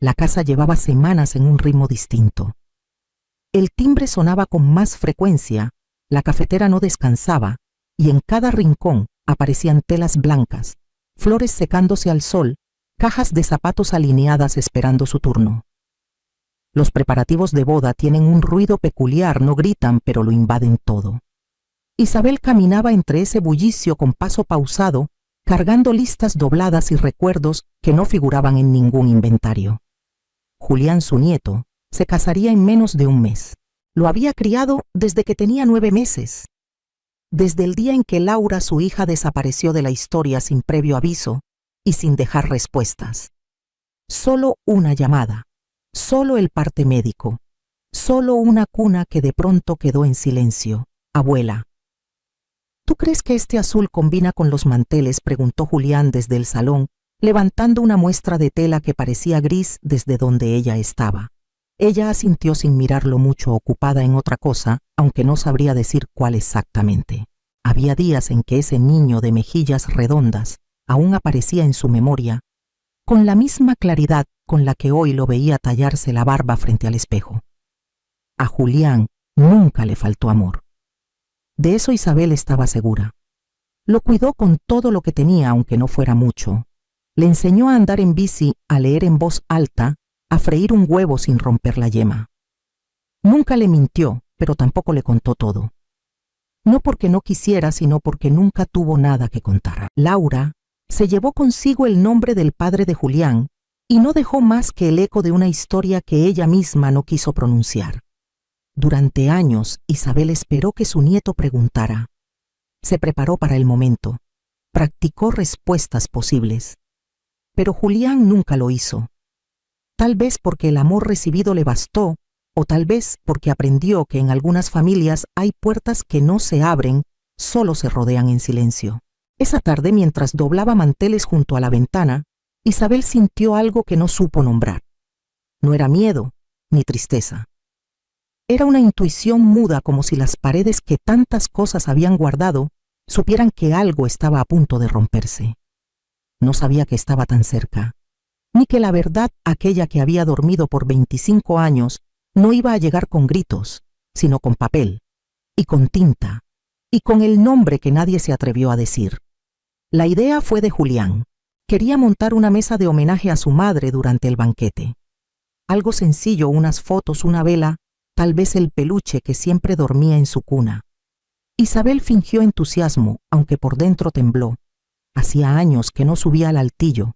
La casa llevaba semanas en un ritmo distinto. El timbre sonaba con más frecuencia, la cafetera no descansaba, y en cada rincón aparecían telas blancas, flores secándose al sol, cajas de zapatos alineadas esperando su turno. Los preparativos de boda tienen un ruido peculiar, no gritan, pero lo invaden todo. Isabel caminaba entre ese bullicio con paso pausado, cargando listas dobladas y recuerdos que no figuraban en ningún inventario. Julián, su nieto, se casaría en menos de un mes. Lo había criado desde que tenía 9 meses. Desde el día en que Laura, su hija, desapareció de la historia sin previo aviso y sin dejar respuestas. Solo una llamada, solo el parte médico, solo una cuna que de pronto quedó en silencio. Abuela. ¿Tú crees que este azul combina con los manteles?, preguntó Julián desde el salón, levantando una muestra de tela que parecía gris desde donde ella estaba. Ella asintió sin mirarlo mucho, ocupada en otra cosa, aunque no sabría decir cuál exactamente. Había días en que ese niño de mejillas redondas aún aparecía en su memoria, con la misma claridad con la que hoy lo veía tallarse la barba frente al espejo. A Julián nunca le faltó amor. De eso Isabel estaba segura. Lo cuidó con todo lo que tenía, aunque no fuera mucho. Le enseñó a andar en bici, a leer en voz alta, a freír un huevo sin romper la yema. Nunca le mintió, pero tampoco le contó todo. No porque no quisiera, sino porque nunca tuvo nada que contar. Laura se llevó consigo el nombre del padre de Julián y no dejó más que el eco de una historia que ella misma no quiso pronunciar. Durante años, Isabel esperó que su nieto preguntara. Se preparó para el momento, practicó respuestas posibles. Pero Julián nunca lo hizo. Tal vez porque el amor recibido le bastó, o tal vez porque aprendió que en algunas familias hay puertas que no se abren, solo se rodean en silencio. Esa tarde, mientras doblaba manteles junto a la ventana, Isabel sintió algo que no supo nombrar. No era miedo, ni tristeza. Era una intuición muda, como si las paredes que tantas cosas habían guardado supieran que algo estaba a punto de romperse. No sabía que estaba tan cerca, ni que la verdad, aquella que había dormido por 25 años, no iba a llegar con gritos, sino con papel, y con tinta, y con el nombre que nadie se atrevió a decir. La idea fue de Julián. Quería montar una mesa de homenaje a su madre durante el banquete. Algo sencillo, unas fotos, una vela, tal vez el peluche que siempre dormía en su cuna. Isabel fingió entusiasmo, aunque por dentro tembló. Hacía años que no subía al altillo,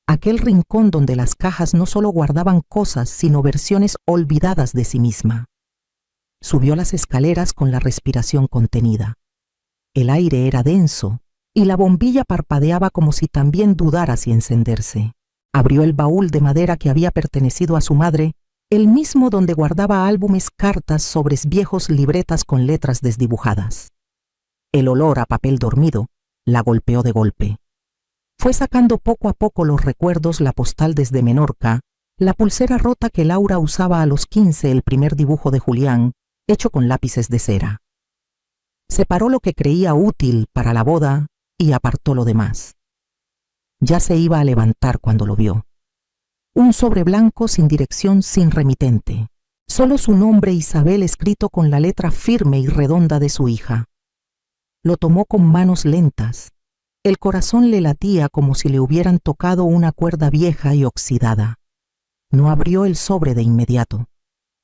aquel rincón donde las cajas no solo guardaban cosas, sino versiones olvidadas de sí misma. Subió las escaleras con la respiración contenida. El aire era denso y la bombilla parpadeaba como si también dudara si encenderse. Abrió el baúl de madera que había pertenecido a su madre, el mismo donde guardaba álbumes, cartas, sobres viejos, libretas con letras desdibujadas. El olor a papel dormido la golpeó de golpe. Fue sacando poco a poco los recuerdos, la postal desde Menorca, la pulsera rota que Laura usaba a los 15, el primer dibujo de Julián, hecho con lápices de cera. Separó lo que creía útil para la boda y apartó lo demás. Ya se iba a levantar cuando lo vio. Un sobre blanco sin dirección, sin remitente. Solo su nombre, Isabel, escrito con la letra firme y redonda de su hija. Lo tomó con manos lentas. El corazón le latía como si le hubieran tocado una cuerda vieja y oxidada. No abrió el sobre de inmediato.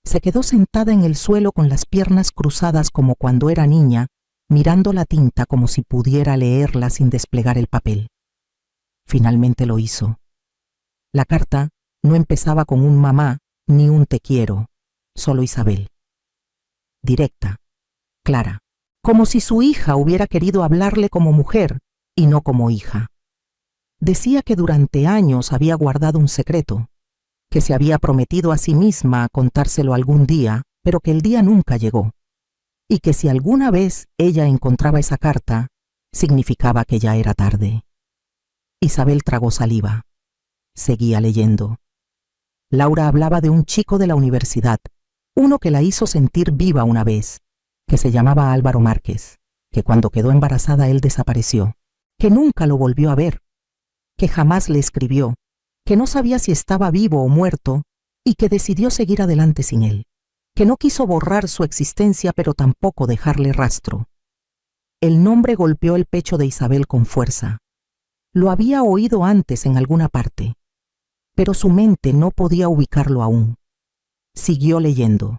Se quedó sentada en el suelo con las piernas cruzadas como cuando era niña, mirando la tinta como si pudiera leerla sin desplegar el papel. Finalmente lo hizo. La carta no empezaba con un mamá ni un te quiero, solo Isabel. Directa, clara, como si su hija hubiera querido hablarle como mujer y no como hija. Decía que durante años había guardado un secreto, que se había prometido a sí misma contárselo algún día, pero que el día nunca llegó, y que si alguna vez ella encontraba esa carta, significaba que ya era tarde. Isabel tragó saliva. Seguía leyendo. Laura hablaba de un chico de la universidad, uno que la hizo sentir viva una vez, que se llamaba Álvaro Márquez, que cuando quedó embarazada él desapareció, que nunca lo volvió a ver, que jamás le escribió, que no sabía si estaba vivo o muerto y que decidió seguir adelante sin él, que no quiso borrar su existencia pero tampoco dejarle rastro. El nombre golpeó el pecho de Isabel con fuerza. Lo había oído antes en alguna parte, pero su mente no podía ubicarlo aún. Siguió leyendo.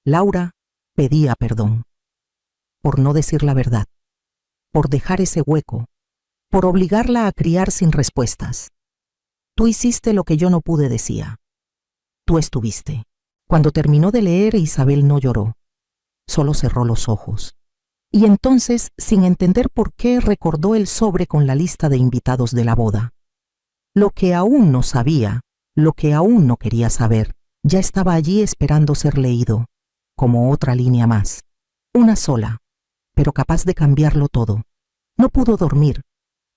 Laura pedía perdón. Por no decir la verdad, por dejar ese hueco, por obligarla a criar sin respuestas. Tú hiciste lo que yo no pude, decía. Tú estuviste. Cuando terminó de leer, Isabel no lloró, solo cerró los ojos. Y entonces, sin entender por qué, recordó el sobre con la lista de invitados de la boda. Lo que aún no sabía, lo que aún no quería saber, ya estaba allí esperando ser leído, como otra línea más. Una sola, pero capaz de cambiarlo todo. No pudo dormir.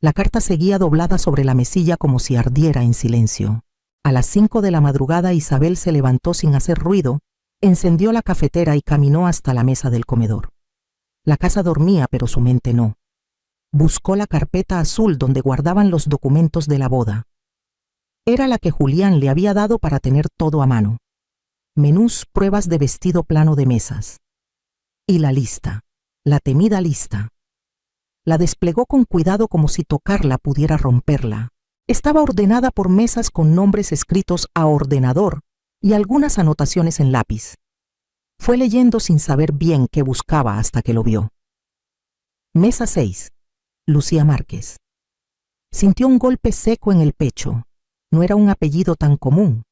La carta seguía doblada sobre la mesilla como si ardiera en silencio. A las 5 de la madrugada Isabel se levantó sin hacer ruido, encendió la cafetera y caminó hasta la mesa del comedor. La casa dormía, pero su mente no. Buscó la carpeta azul donde guardaban los documentos de la boda. Era la que Julián le había dado para tener todo a mano. Menús, pruebas de vestido plano de mesas. Y la lista, la temida lista. La desplegó con cuidado como si tocarla pudiera romperla. Estaba ordenada por mesas con nombres escritos a ordenador y algunas anotaciones en lápiz. Fue leyendo sin saber bien qué buscaba hasta que lo vio. Mesa 6. Lucía Márquez. Sintió un golpe seco en el pecho. No era un apellido tan común.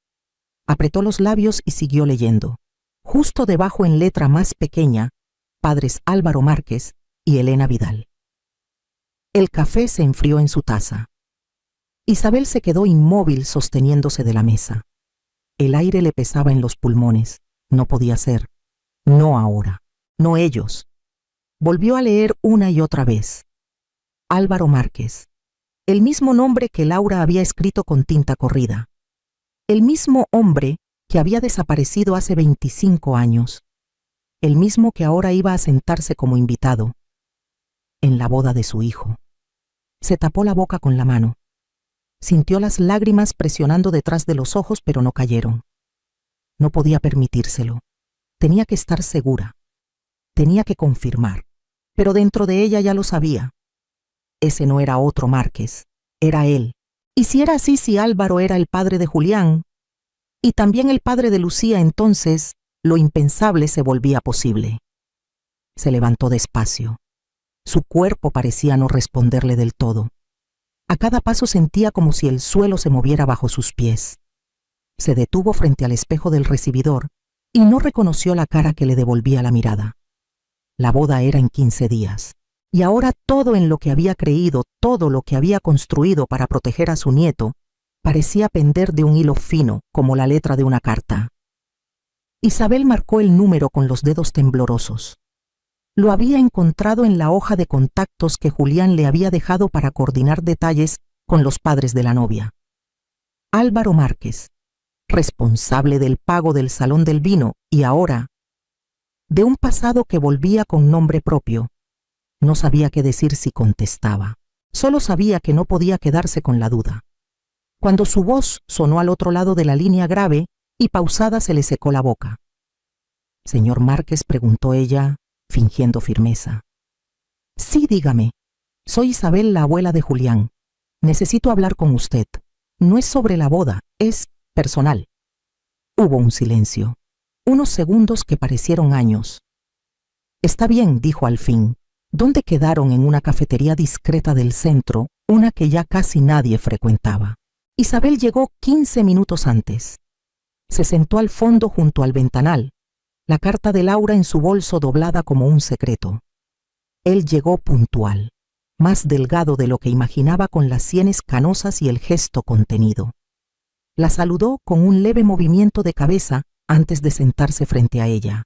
Apretó los labios y siguió leyendo. Justo debajo, en letra más pequeña, padres Álvaro Márquez y Elena Vidal. El café se enfrió en su taza. Isabel se quedó inmóvil sosteniéndose de la mesa. El aire le pesaba en los pulmones. No podía ser. No ahora. No ellos. Volvió a leer una y otra vez. Álvaro Márquez. El mismo nombre que Laura había escrito con tinta corrida. El mismo hombre que había desaparecido hace 25 años. El mismo que ahora iba a sentarse como invitado en la boda de su hijo. Se tapó la boca con la mano. Sintió las lágrimas presionando detrás de los ojos, pero no cayeron. No podía permitírselo. Tenía que estar segura. Tenía que confirmar. Pero dentro de ella ya lo sabía. Ese no era otro Márquez. Era él. Y si era así, si Álvaro era el padre de Julián, y también el padre de Lucía, entonces lo impensable se volvía posible. Se levantó despacio. Su cuerpo parecía no responderle del todo. A cada paso sentía como si el suelo se moviera bajo sus pies. Se detuvo frente al espejo del recibidor y no reconoció la cara que le devolvía la mirada. La boda era en 15 días, y ahora todo en lo que había creído, todo lo que había construido para proteger a su nieto, parecía pender de un hilo fino como la letra de una carta. Isabel marcó el número con los dedos temblorosos. Lo había encontrado en la hoja de contactos que Julián le había dejado para coordinar detalles con los padres de la novia. Álvaro Márquez, responsable del pago del salón del vino y ahora de un pasado que volvía con nombre propio. No sabía qué decir si contestaba. Solo sabía que no podía quedarse con la duda. Cuando su voz sonó al otro lado de la línea grave y pausada, se le secó la boca. «Señor Márquez», preguntó ella, fingiendo firmeza. «Sí, dígame. Soy Isabel, la abuela de Julián. Necesito hablar con usted. No es sobre la boda, es personal». Hubo un silencio, unos segundos que parecieron años. «Está bien», dijo al fin. ¿Dónde quedaron? En una cafetería discreta del centro, una que ya casi nadie frecuentaba. Isabel llegó 15 minutos antes. Se sentó al fondo junto al ventanal, la carta de Laura en su bolso doblada como un secreto. Él llegó puntual, más delgado de lo que imaginaba, con las sienes canosas y el gesto contenido. La saludó con un leve movimiento de cabeza antes de sentarse frente a ella.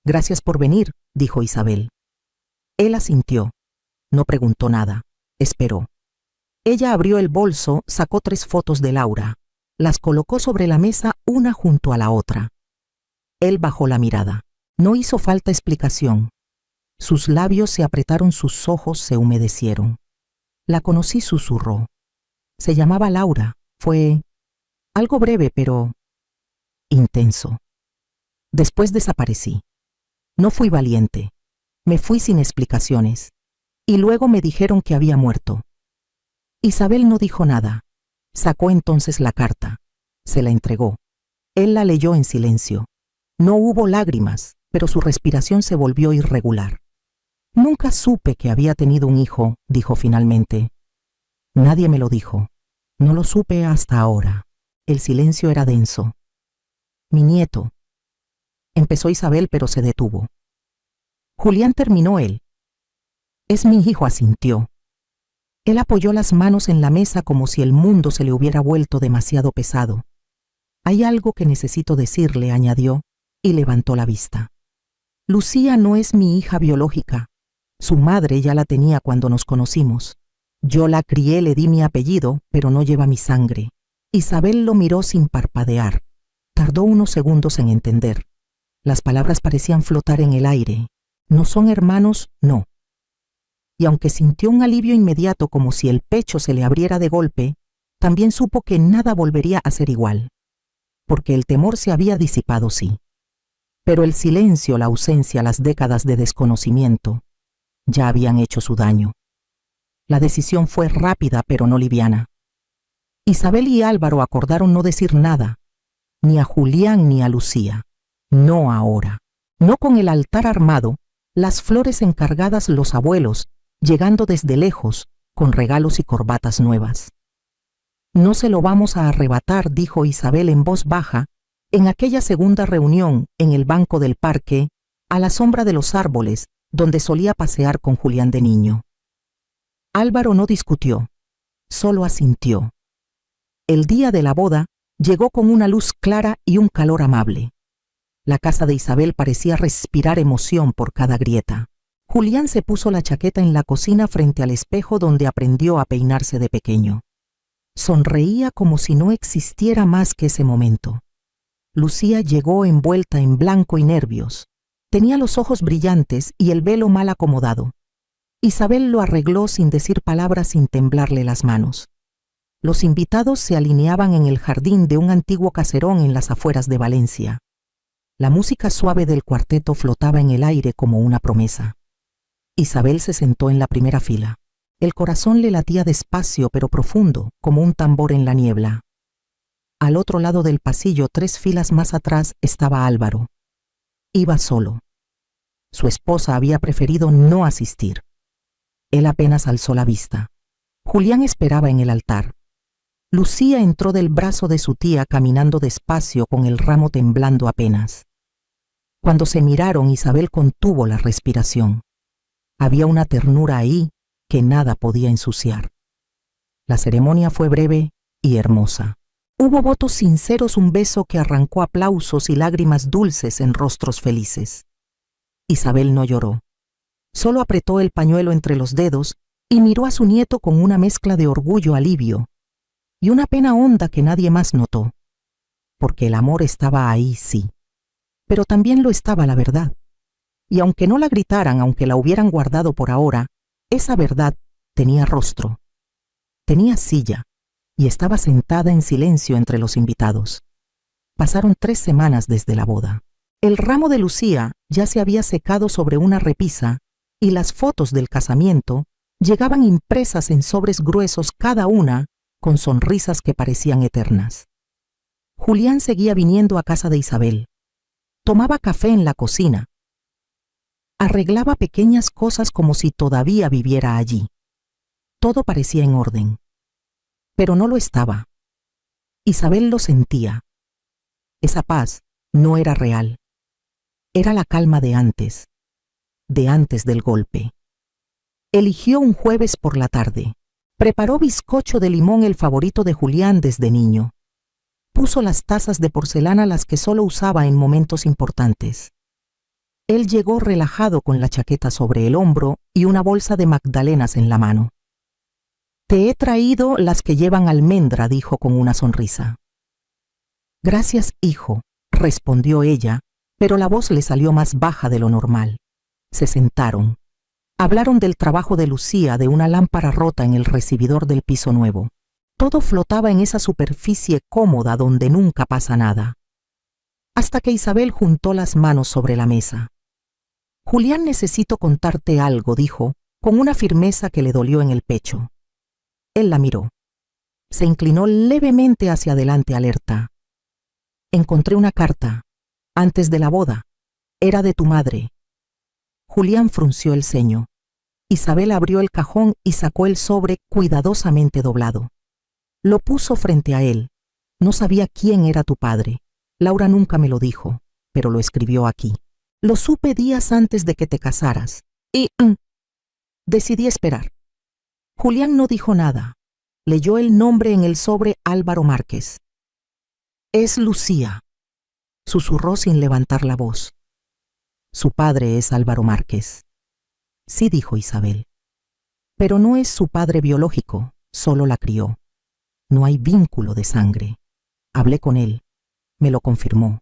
«Gracias por venir», dijo Isabel. Él asintió. No preguntó nada. Esperó. Ella abrió el bolso, sacó 3 fotos de Laura. Las colocó sobre la mesa una junto a la otra. Él bajó la mirada. No hizo falta explicación. Sus labios se apretaron, sus ojos se humedecieron. «La conocí», susurró. «Se llamaba Laura. Fue algo breve, pero intenso. Después desaparecí. No fui valiente. Me fui sin explicaciones. Y luego me dijeron que había muerto. Isabel no dijo nada. Sacó entonces la carta. Se la entregó. Él la leyó en silencio. No hubo lágrimas, pero su respiración se volvió irregular. Nunca supe que había tenido un hijo, dijo finalmente. Nadie me lo dijo. No lo supe hasta ahora. El silencio era denso. Mi nieto. Empezó Isabel, pero se detuvo. Julián, terminó él. Es mi hijo, asintió. Él apoyó las manos en la mesa como si el mundo se le hubiera vuelto demasiado pesado. Hay algo que necesito decirle, añadió, y levantó la vista. Lucía no es mi hija biológica. Su madre ya la tenía cuando nos conocimos. Yo la crié, le di mi apellido, pero no lleva mi sangre. Isabel lo miró sin parpadear. Tardó unos segundos en entender. Las palabras parecían flotar en el aire. ¿No son hermanos? No. Y aunque sintió un alivio inmediato como si el pecho se le abriera de golpe, también supo que nada volvería a ser igual. Porque el temor se había disipado, sí. Pero el silencio, la ausencia, las décadas de desconocimiento, ya habían hecho su daño. La decisión fue rápida, pero no liviana. Isabel y Álvaro acordaron no decir nada, ni a Julián ni a Lucía. No ahora. No con el altar armado, las flores encargadas los abuelos, llegando desde lejos, con regalos y corbatas nuevas. No se lo vamos a arrebatar, dijo Isabel en voz baja, en aquella segunda reunión en el banco del parque, a la sombra de los árboles, donde solía pasear con Julián de niño. Álvaro no discutió, solo asintió. El día de la boda llegó con una luz clara y un calor amable. La casa de Isabel parecía respirar emoción por cada grieta. Julián se puso la chaqueta en la cocina frente al espejo donde aprendió a peinarse de pequeño. Sonreía como si no existiera más que ese momento. Lucía llegó envuelta en blanco y nervios. Tenía los ojos brillantes y el velo mal acomodado. Isabel lo arregló sin decir palabras, sin temblarle las manos. Los invitados se alineaban en el jardín de un antiguo caserón en las afueras de Valencia. La música suave del cuarteto flotaba en el aire como una promesa. Isabel se sentó en la primera fila. El corazón le latía despacio pero profundo, como un tambor en la niebla. Al otro lado del pasillo, 3 filas más atrás, estaba Álvaro. Iba solo. Su esposa había preferido no asistir. Él apenas alzó la vista. Julián esperaba en el altar. Lucía entró del brazo de su tía caminando despacio con el ramo temblando apenas. Cuando se miraron, Isabel contuvo la respiración. Había una ternura ahí que nada podía ensuciar. La ceremonia fue breve y hermosa. Hubo votos sinceros, un beso que arrancó aplausos y lágrimas dulces en rostros felices. Isabel no lloró. Solo apretó el pañuelo entre los dedos y miró a su nieto con una mezcla de orgullo, alivio y una pena honda que nadie más notó. Porque el amor estaba ahí, sí. Pero también lo estaba la verdad. Y aunque no la gritaran, aunque la hubieran guardado por ahora, esa verdad tenía rostro, tenía silla, y estaba sentada en silencio entre los invitados. Pasaron 3 semanas desde la boda. El ramo de Lucía ya se había secado sobre una repisa, y las fotos del casamiento llegaban impresas en sobres gruesos, cada una con sonrisas que parecían eternas. Julián seguía viniendo a casa de Isabel. Tomaba café en la cocina. Arreglaba pequeñas cosas como si todavía viviera allí. Todo parecía en orden. Pero no lo estaba. Isabel lo sentía. Esa paz no era real. Era la calma de antes del golpe. Eligió un jueves por la tarde. Preparó bizcocho de limón, el favorito de Julián desde niño. Puso las tazas de porcelana, las que solo usaba en momentos importantes. Él llegó relajado con la chaqueta sobre el hombro y una bolsa de magdalenas en la mano. «Te he traído las que llevan almendra», dijo con una sonrisa. «Gracias, hijo», respondió ella, pero la voz le salió más baja de lo normal. Se sentaron. Hablaron del trabajo de Lucía, de una lámpara rota en el recibidor del piso nuevo. Todo flotaba en esa superficie cómoda donde nunca pasa nada. Hasta que Isabel juntó las manos sobre la mesa. Julián, necesito contarte algo, dijo, con una firmeza que le dolió en el pecho. Él la miró. Se inclinó levemente hacia adelante, alerta. Encontré una carta, antes de la boda. Era de tu madre. Julián frunció el ceño. Isabel abrió el cajón y sacó el sobre cuidadosamente doblado. Lo puso frente a él. No sabía quién era tu padre. Laura nunca me lo dijo, pero lo escribió aquí. Lo supe días antes de que te casaras. Y decidí esperar. Julián no dijo nada. Leyó el nombre en el sobre: Álvaro Márquez. Es Lucía, susurró sin levantar la voz. Su padre es Álvaro Márquez. Sí, dijo Isabel. Pero no es su padre biológico, solo la crió. No hay vínculo de sangre. Hablé con él. Me lo confirmó.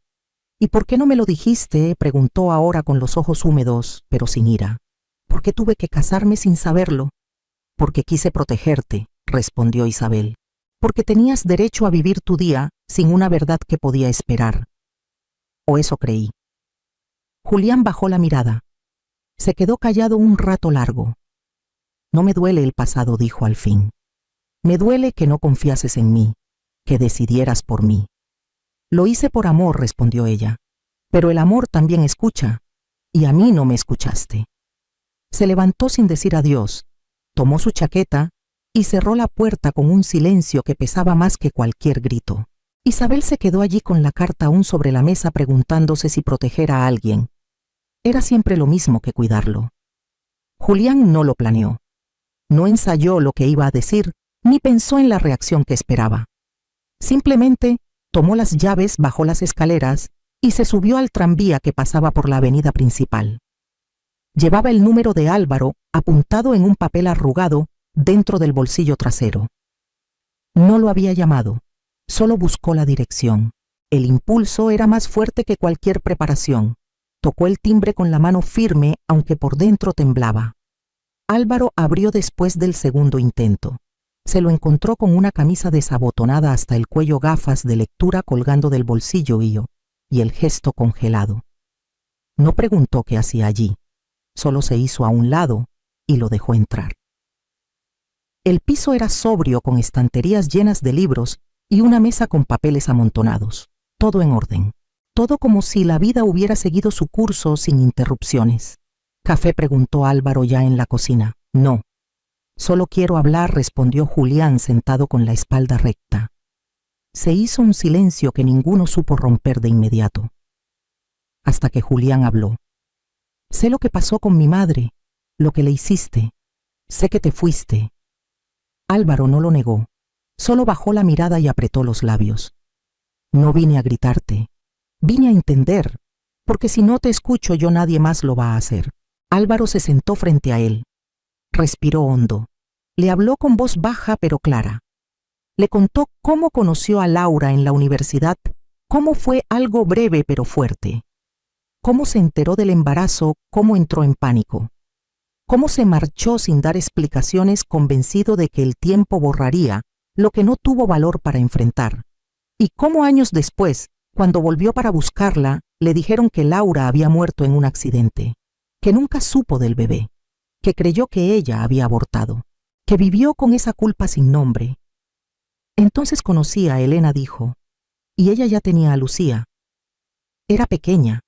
¿Y por qué no me lo dijiste?, preguntó ahora con los ojos húmedos, pero sin ira. ¿Por qué tuve que casarme sin saberlo? Porque quise protegerte, respondió Isabel. Porque tenías derecho a vivir tu día sin una verdad que podía esperar. O eso creí. Julián bajó la mirada. Se quedó callado un rato largo. No me duele el pasado, dijo al fin. Me duele que no confiases en mí, que decidieras por mí. Lo hice por amor, respondió ella. Pero el amor también escucha, y a mí no me escuchaste. Se levantó sin decir adiós, tomó su chaqueta y cerró la puerta con un silencio que pesaba más que cualquier grito. Isabel se quedó allí con la carta aún sobre la mesa, preguntándose si proteger a alguien era siempre lo mismo que cuidarlo. Julián no lo planeó. No ensayó lo que iba a decir, ni pensó en la reacción que esperaba. Simplemente tomó las llaves, bajó las escaleras y se subió al tranvía que pasaba por la avenida principal. Llevaba el número de Álvaro apuntado en un papel arrugado dentro del bolsillo trasero. No lo había llamado, solo buscó la dirección. El impulso era más fuerte que cualquier preparación. Tocó el timbre con la mano firme, aunque por dentro temblaba. Álvaro abrió después del segundo intento. Se lo encontró con una camisa desabotonada hasta el cuello, gafas de lectura colgando del bolsillo y el gesto congelado. No preguntó qué hacía allí, solo se hizo a un lado y lo dejó entrar. El piso era sobrio, con estanterías llenas de libros y una mesa con papeles amontonados, todo en orden. Todo como si la vida hubiera seguido su curso sin interrupciones. ¿Café?, preguntó Álvaro ya en la cocina. No. Solo quiero hablar, respondió Julián sentado con la espalda recta. Se hizo un silencio que ninguno supo romper de inmediato. Hasta que Julián habló. Sé lo que pasó con mi madre, lo que le hiciste. Sé que te fuiste. Álvaro no lo negó. Solo bajó la mirada y apretó los labios. No vine a gritarte. Vine a entender, porque si no te escucho yo, nadie más lo va a hacer. Álvaro se sentó frente a él. Respiró hondo. Le habló con voz baja pero clara. Le contó cómo conoció a Laura en la universidad, cómo fue algo breve pero fuerte, cómo se enteró del embarazo, cómo entró en pánico, cómo se marchó sin dar explicaciones, convencido de que el tiempo borraría lo que no tuvo valor para enfrentar, y cómo años después, cuando volvió para buscarla, le dijeron que Laura había muerto en un accidente, que nunca supo del bebé, que creyó que ella había abortado, que vivió con esa culpa sin nombre. Entonces conocí a Elena, dijo, y ella ya tenía a Lucía. Era pequeña.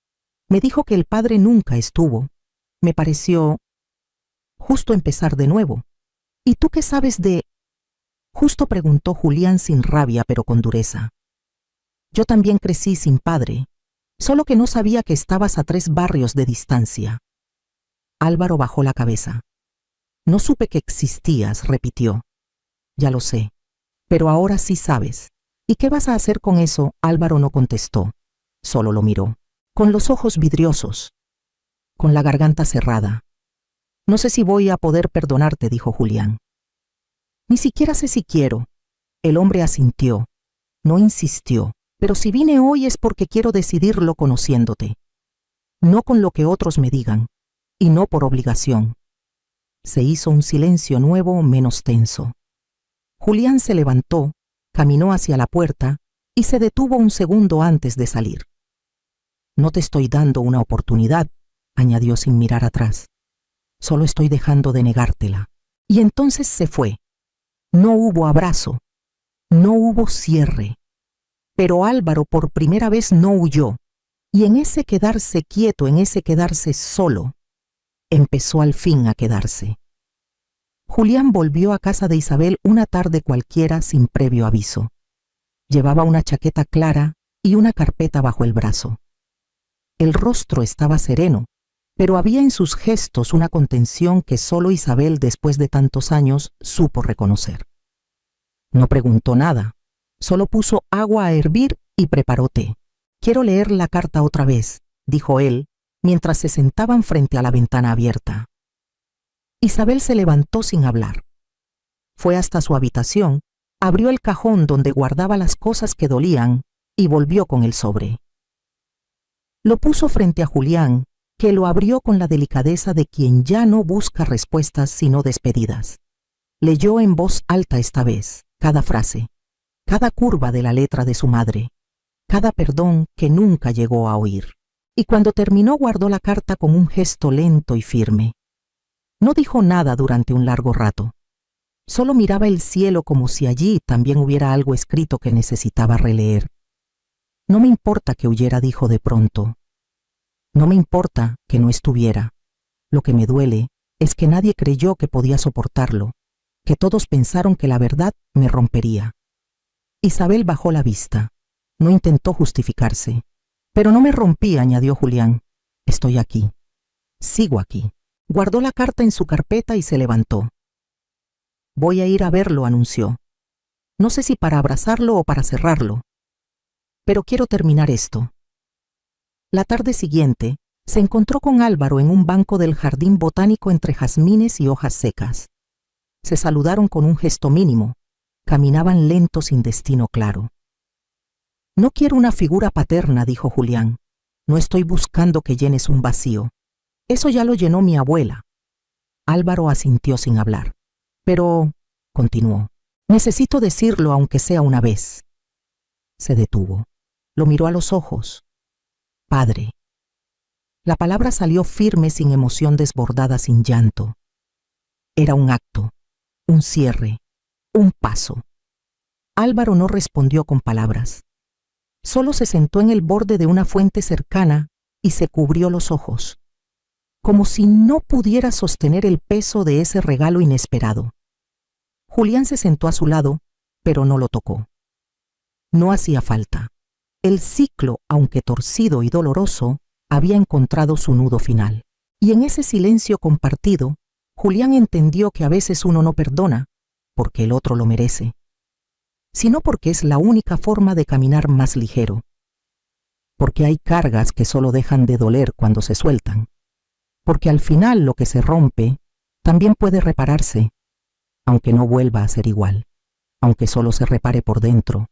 Me dijo que el padre nunca estuvo. Me pareció justo empezar de nuevo. ¿Y tú qué sabes de...? Justo, preguntó Julián sin rabia pero con dureza. Yo también crecí sin padre, solo que no sabía que estabas a 3 barrios de distancia. Álvaro bajó la cabeza. No supe que existías, repitió. Ya lo sé, pero ahora sí sabes. ¿Y qué vas a hacer con eso? Álvaro no contestó, solo lo miró, con los ojos vidriosos, con la garganta cerrada. No sé si voy a poder perdonarte, dijo Julián. Ni siquiera sé si quiero. El hombre asintió, no insistió. Pero si vine hoy es porque quiero decidirlo conociéndote, no con lo que otros me digan, y no por obligación. Se hizo un silencio nuevo, menos tenso. Julián se levantó, caminó hacia la puerta y se detuvo un segundo antes de salir. No te estoy dando una oportunidad, añadió sin mirar atrás. Solo estoy dejando de negártela. Y entonces se fue. No hubo abrazo, no hubo cierre. Pero Álvaro por primera vez no huyó, y en ese quedarse quieto, en ese quedarse solo, empezó al fin a quedarse. Julián volvió a casa de Isabel una tarde cualquiera sin previo aviso. Llevaba una chaqueta clara y una carpeta bajo el brazo. El rostro estaba sereno, pero había en sus gestos una contención que solo Isabel, después de tantos años, supo reconocer. No preguntó nada, solo puso agua a hervir y preparó té. «Quiero leer la carta otra vez», dijo él, mientras se sentaban frente a la ventana abierta. Isabel se levantó sin hablar. Fue hasta su habitación, abrió el cajón donde guardaba las cosas que dolían y volvió con el sobre. Lo puso frente a Julián, que lo abrió con la delicadeza de quien ya no busca respuestas sino despedidas. Leyó en voz alta esta vez cada frase, cada curva de la letra de su madre, cada perdón que nunca llegó a oír. Y cuando terminó guardó la carta con un gesto lento y firme. No dijo nada durante un largo rato. Solo miraba el cielo como si allí también hubiera algo escrito que necesitaba releer. «No me importa que huyera», dijo de pronto. «No me importa que no estuviera. Lo que me duele es que nadie creyó que podía soportarlo, que todos pensaron que la verdad me rompería». Isabel bajó la vista. No intentó justificarse. «Pero no me rompí», añadió Julián. «Estoy aquí. Sigo aquí». Guardó la carta en su carpeta y se levantó. «Voy a ir a verlo», anunció. «No sé si para abrazarlo o para cerrarlo. Pero quiero terminar esto». La tarde siguiente, se encontró con Álvaro en un banco del jardín botánico entre jazmines y hojas secas. Se saludaron con un gesto mínimo. Caminaban lentos sin destino claro. «No quiero una figura paterna», dijo Julián. «No estoy buscando que llenes un vacío. Eso ya lo llenó mi abuela». Álvaro asintió sin hablar. «Pero», continuó, «necesito decirlo aunque sea una vez». Se detuvo. Lo miró a los ojos. «Padre». La palabra salió firme, sin emoción desbordada, sin llanto. Era un acto, un cierre, un paso. Álvaro no respondió con palabras. Solo se sentó en el borde de una fuente cercana y se cubrió los ojos, como si no pudiera sostener el peso de ese regalo inesperado. Julián se sentó a su lado, pero no lo tocó. No hacía falta. El ciclo, aunque torcido y doloroso, había encontrado su nudo final. Y en ese silencio compartido, Julián entendió que a veces uno no perdona porque el otro lo merece, sino porque es la única forma de caminar más ligero. Porque hay cargas que solo dejan de doler cuando se sueltan. Porque al final lo que se rompe también puede repararse, aunque no vuelva a ser igual, aunque solo se repare por dentro,